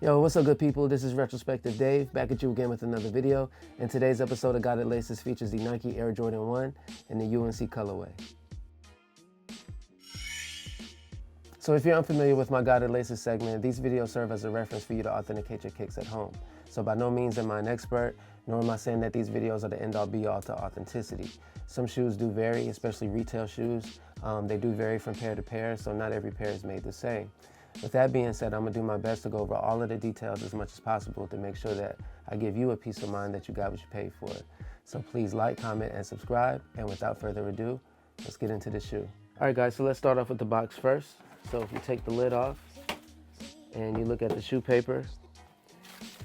Yo, what's up good people? This is Retrospective Dave, back at you again with another video. And today's episode of Guided Laces features the Nike Air Jordan 1 in the UNC colorway. So if you're unfamiliar with my Guided Laces segment, these videos serve as a reference for you to authenticate your kicks at home. So by no means am I an expert, nor am I saying that these videos are the end-all be-all to authenticity. Some shoes do vary, especially retail shoes. They do vary from pair to pair, so not every pair is made the same. With that being said, I'm gonna do my best to go over all of the details as much as possible to make sure that I give you a peace of mind that you got what you paid for. So please like, comment, and subscribe. And without further ado, let's get into the shoe. All right guys, so let's start off with the box first. So if you take the lid off and you look at the shoe paper,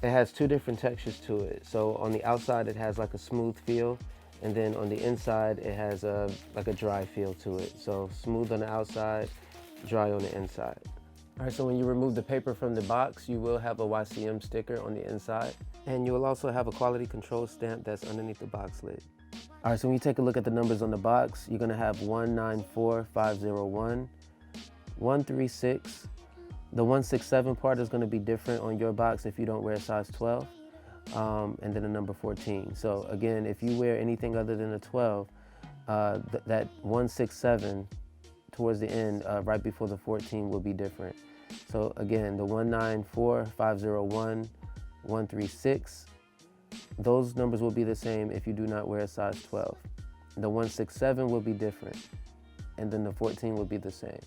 it has two different textures to it. So on the outside, it has like a smooth feel, and then on the inside, it has like a dry feel to it. So smooth on the outside, dry on the inside. All right, so when you remove the paper from the box, you will have a YCM sticker on the inside, and you will also have a quality control stamp that's underneath the box lid. All right, so when you take a look at the numbers on the box, you're gonna have 194501, 136. The 167 part is gonna be different on your box if you don't wear a size 12, and then the number 14. So again, if you wear anything other than a 12, that 167 towards the end, right before the 14 will be different. So again, the 194501, 136, those numbers will be the same if you do not wear a size 12. The 167 will be different, and then the 14 will be the same.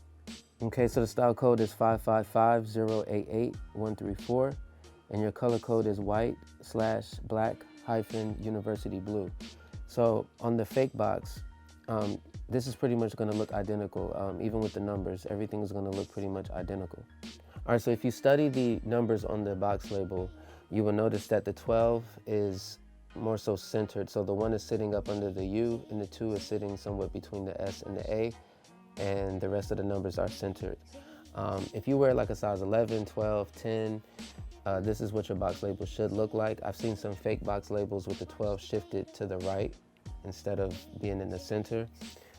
Okay, so the style code is 555088134, and your color code is white/black-university blue. So on the fake box, this is pretty much going to look identical. Even with the numbers, everything is going to look pretty much identical. All right, so if you study the numbers on the box label, you will notice that the 12 is more so centered. So the 1 is sitting up under the U, and the 2 is sitting somewhat between the S and the A, and the rest of the numbers are centered. If you wear like a size 11, 12, 10, this is what your box label should look like. I've seen some fake box labels with the 12 shifted to the right instead of being in the center.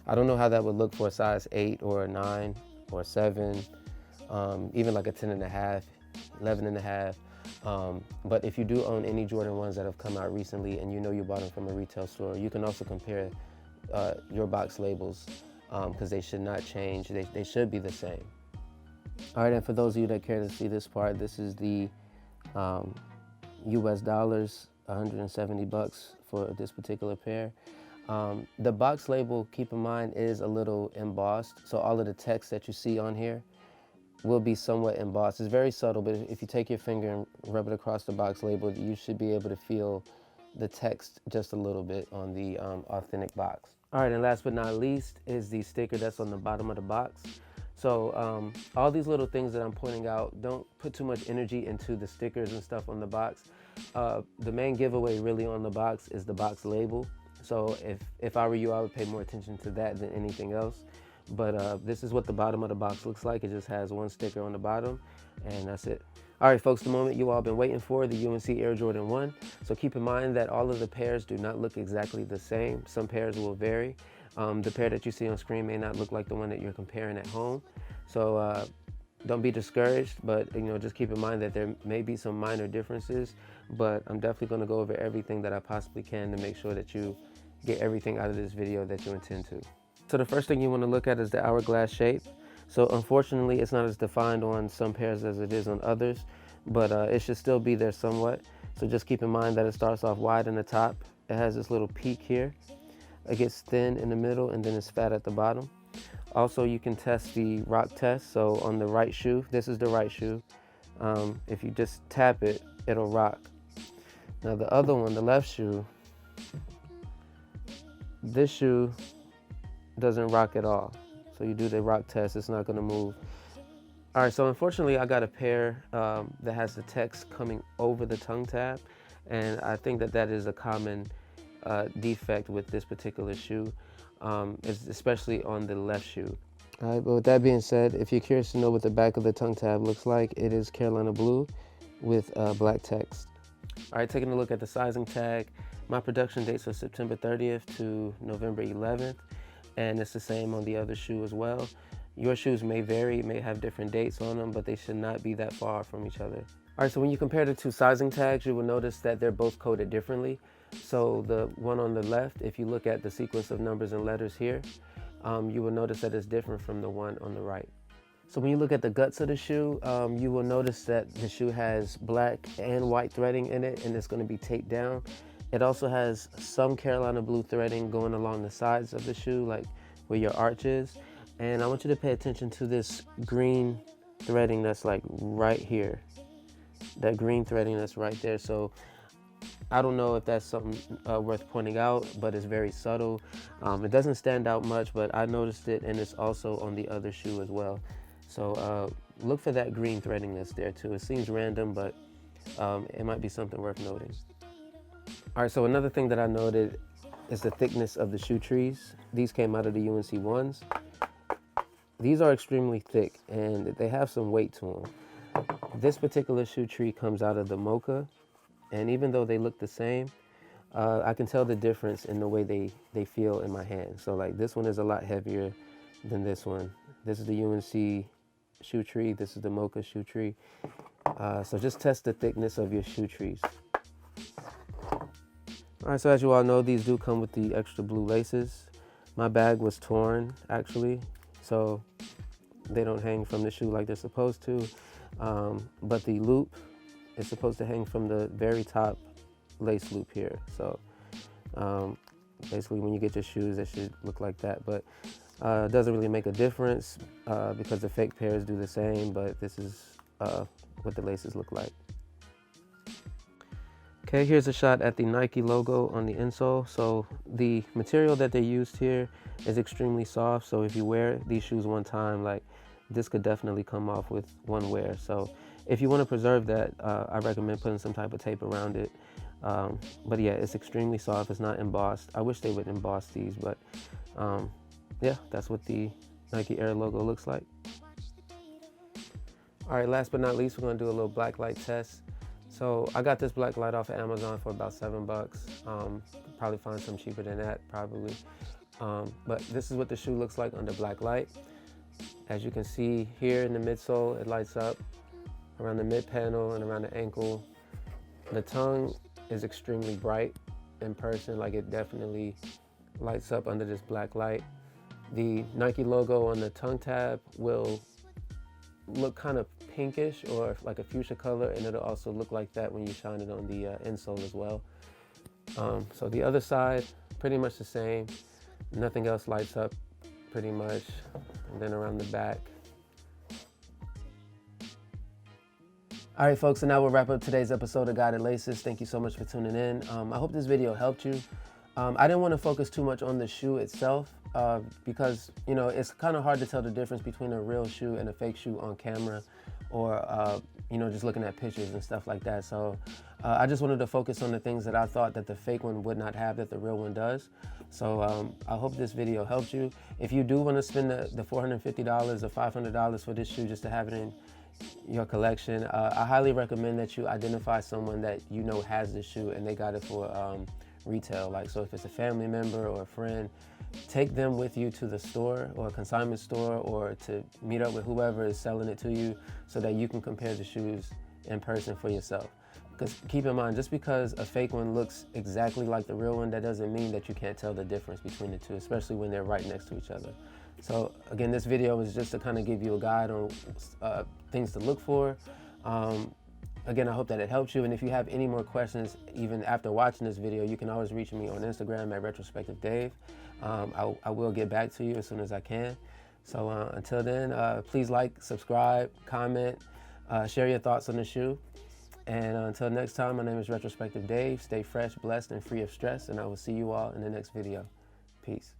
I don't know how that would look for a size 8 or a 9 or a 7, even like a 10 and a half, 11 and a half. But if you do own any Jordan 1s that have come out recently and you know you bought them from a retail store, you can also compare your box labels because they should not change. They should be the same. All right, and for those of you that care to see this part, this is the US dollars, 170 bucks for this particular pair. The box label, keep in mind, is a little embossed. So all of the text that you see on here will be somewhat embossed. It's very subtle, but if you take your finger and rub it across the box label, you should be able to feel the text just a little bit on the authentic box. All right, and last but not least is the sticker that's on the bottom of the box. So all these little things that I'm pointing out, don't put too much energy into the stickers and stuff on the box. The main giveaway really on the box is the box label. So if I were you, I would pay more attention to that than anything else. But this is what the bottom of the box looks like. It just has one sticker on the bottom, and that's it. All right, folks, the moment you all been waiting for, the UNC Air Jordan 1. So keep in mind that all of the pairs do not look exactly the same. Some pairs will vary. The pair that you see on screen may not look like the one that you're comparing at home. So don't be discouraged, but just keep in mind that there may be some minor differences, but I'm definitely going to go over everything that I possibly can to make sure that you get everything out of this video that you intend to. So the first thing you want to look at is the hourglass shape. So unfortunately, it's not as defined on some pairs as it is on others, but it should still be there somewhat. So just keep in mind that it starts off wide in the top. It has this little peak here. It gets thin in the middle, and then it's fat at the bottom. Also, you can test the rock test. So on the right shoe, this is the right shoe. If you just tap it, it'll rock. Now the other one, the left shoe, this shoe doesn't rock at all. So you do the rock test, it's not gonna move. All right, so unfortunately I got a pair that has the text coming over the tongue tab, and I think that is a common defect with this particular shoe, especially on the left shoe. All right, but with that being said, if you're curious to know what the back of the tongue tab looks like, it is Carolina blue with black text. All right, taking a look at the sizing tag, my production dates are September 30th to November 11th. And it's the same on the other shoe as well. Your shoes may vary, may have different dates on them, but they should not be that far from each other. All right, so when you compare the two sizing tags, you will notice that they're both coded differently. So the one on the left, if you look at the sequence of numbers and letters here, you will notice that it's different from the one on the right. So when you look at the guts of the shoe, you will notice that the shoe has black and white threading in it, and it's going to be taped down. It also has some Carolina blue threading going along the sides of the shoe, like where your arch is. And I want you to pay attention to this green threading that's like right here. That green threading that's right there. So I don't know if that's something worth pointing out, but it's very subtle. It doesn't stand out much, but I noticed it, and it's also on the other shoe as well. So look for that green threading that's there too. It seems random, but it might be something worth noting. All right, so another thing that I noted is the thickness of the shoe trees. These came out of the UNC ones. These are extremely thick, and they have some weight to them. This particular shoe tree comes out of the mocha, and even though they look the same, I can tell the difference in the way they feel in my hand. So like this one is a lot heavier than this one. This is the UNC shoe tree. This is the mocha shoe tree. So just test the thickness of your shoe trees. All right, so as you all know, these do come with the extra blue laces. My bag was torn, actually, so they don't hang from the shoe like they're supposed to. But the loop is supposed to hang from the very top lace loop here. So basically, when you get your shoes, it should look like that. But it doesn't really make a difference because the fake pairs do the same, but this is what the laces look like. Okay, here's a shot at the Nike logo on the insole. So the material that they used here is extremely soft. So if you wear these shoes one time, like this could definitely come off with one wear. So if you want to preserve that, I recommend putting some type of tape around it. But yeah, it's extremely soft. It's not embossed. I wish they would emboss these, but yeah, that's what the Nike Air logo looks like. All right, last but not least, we're going to do a little blacklight test. So I got this black light off of Amazon for about $7. Probably find some cheaper than that, probably. But this is what the shoe looks like under black light. As you can see here in the midsole, it lights up around the mid panel and around the ankle. The tongue is extremely bright in person, like it definitely lights up under this black light. The Nike logo on the tongue tab will look kind of pinkish or like a fuchsia color, and it'll also look like that when you shine it on the insole as well. So the other side, pretty much the same. Nothing else lights up pretty much. And then around the back. All right, folks, so now we'll wrap up today's episode of Guided Laces. Thank you so much for tuning in. I hope this video helped you. I didn't want to focus too much on the shoe itself because, you know, it's kind of hard to tell the difference between a real shoe and a fake shoe on camera, or, you know, just looking at pictures and stuff like that. So I just wanted to focus on the things that I thought that the fake one would not have that the real one does. So I hope this video helped you. If you do want to spend the $450 or $500 for this shoe just to have it in your collection, I highly recommend that you identify someone that you know has this shoe and they got it for retail. Like, so if it's a family member or a friend, take them with you to the store or a consignment store, or to meet up with whoever is selling it to you so that you can compare the shoes in person for yourself. Because keep in mind, just because a fake one looks exactly like the real one, that doesn't mean that you can't tell the difference between the two, especially when they're right next to each other. So again, this video is just to kind of give you a guide on things to look for. Again, I hope that it helps you. And if you have any more questions, even after watching this video, you can always reach me on Instagram at retrospectivedave. I will get back to you as soon as I can. So until then, please like, subscribe, comment, share your thoughts on the shoe. And until next time, my name is Retrospective Dave. Stay fresh, blessed, and free of stress. And I will see you all in the next video. Peace.